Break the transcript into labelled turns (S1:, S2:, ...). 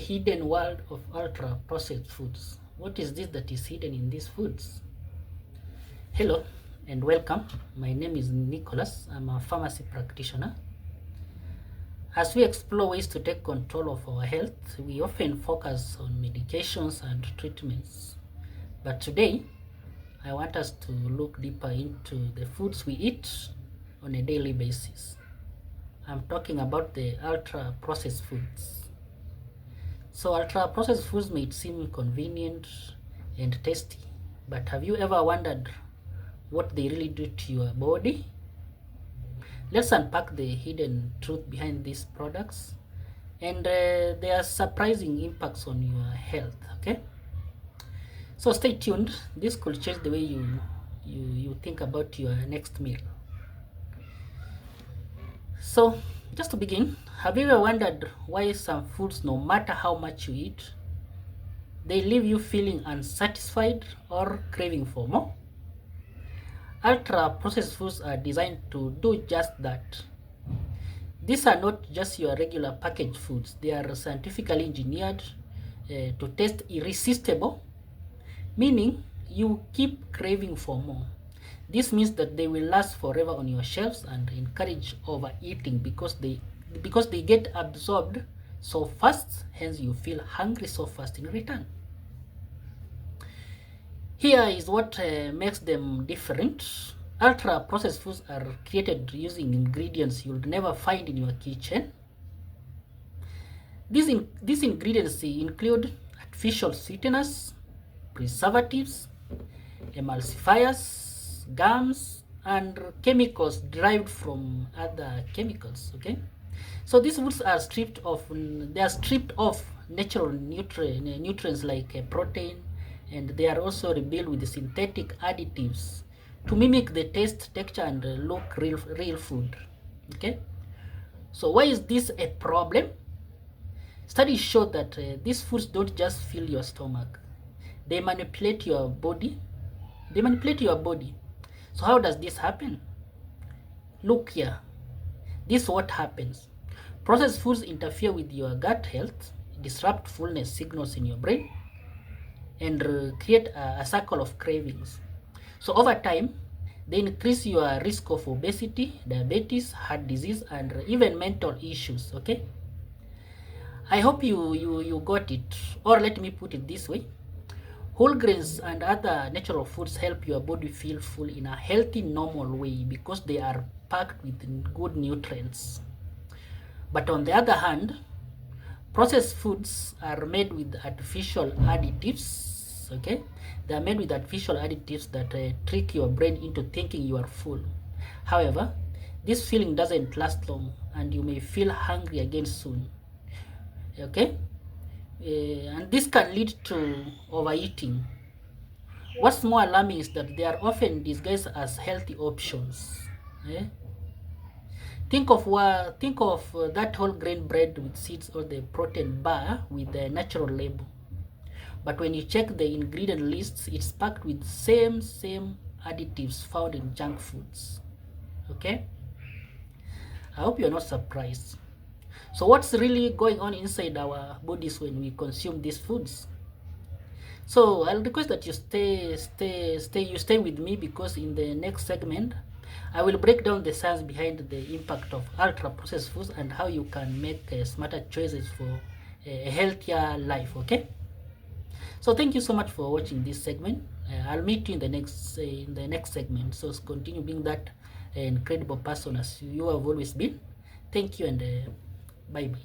S1: hidden world of ultra-processed foods. What is this that is hidden in these foods? Hello and welcome. My name is Nicholas. I'm a pharmacy practitioner. As we explore ways to take control of our health, we often focus on medications and treatments. But today, I want us to look deeper into the foods we eat on a daily basis. I'm talking about the ultra-processed foods. So ultra-processed foods may seem convenient and tasty, but have you ever wondered what they really do to your body? Let's unpack the hidden truth behind these products and their surprising impacts on your health, okay? So stay tuned. This could change the way you think about your next meal. So just to begin, have you ever wondered why some foods, no matter how much you eat, they leave you feeling unsatisfied or craving for more? Ultra processed foods are designed to do just that. These are not just your regular packaged foods, they are scientifically engineered to taste irresistible, meaning you keep craving for more. This means that they will last forever on your shelves and encourage overeating because they get absorbed so fast, hence you feel hungry so fast in return. Here is what makes them different. Ultra processed foods are created using ingredients you'll never find in your kitchen. These ingredients include artificial sweeteners, preservatives, emulsifiers, gums, and chemicals derived from other chemicals. Okay, so these foods are stripped of natural nutrients like protein, and they are also rebuilt with synthetic additives to mimic the taste, texture, and look real food. Okay, so why is this a problem? Studies show that these foods don't just fill your stomach; they manipulate your body. So how does this happen? Look here. This is what happens. Processed foods interfere with your gut health, disrupt fullness signals in your brain, and create a cycle of cravings. So over time, they increase your risk of obesity, diabetes, heart disease, and even mental issues. Okay. I hope you got it. Or let me put it this way. Whole grains and other natural foods help your body feel full in a healthy, normal way because they are packed with good nutrients. But on the other hand, processed foods are made with artificial additives. Okay, they are made with artificial additives that trick your brain into thinking you are full. However, this feeling doesn't last long, and you may feel hungry again soon. Okay, and this can lead to overeating. What's more alarming is that they are often disguised as healthy options. Eh? Think of that whole grain bread with seeds or the protein bar with the natural label. But when you check the ingredient lists, it's packed with same additives found in junk foods. Okay? I hope you're not surprised. So what's really going on inside our bodies when we consume these foods? So I'll request that you stay with me, because in the next segment I will break down the science behind the impact of ultra processed foods and how you can make smarter choices for a healthier life. Okay, so thank you so much for watching this segment. I'll meet you in the next segment. So continue being that incredible person as you have always been. Thank you, and bye bye.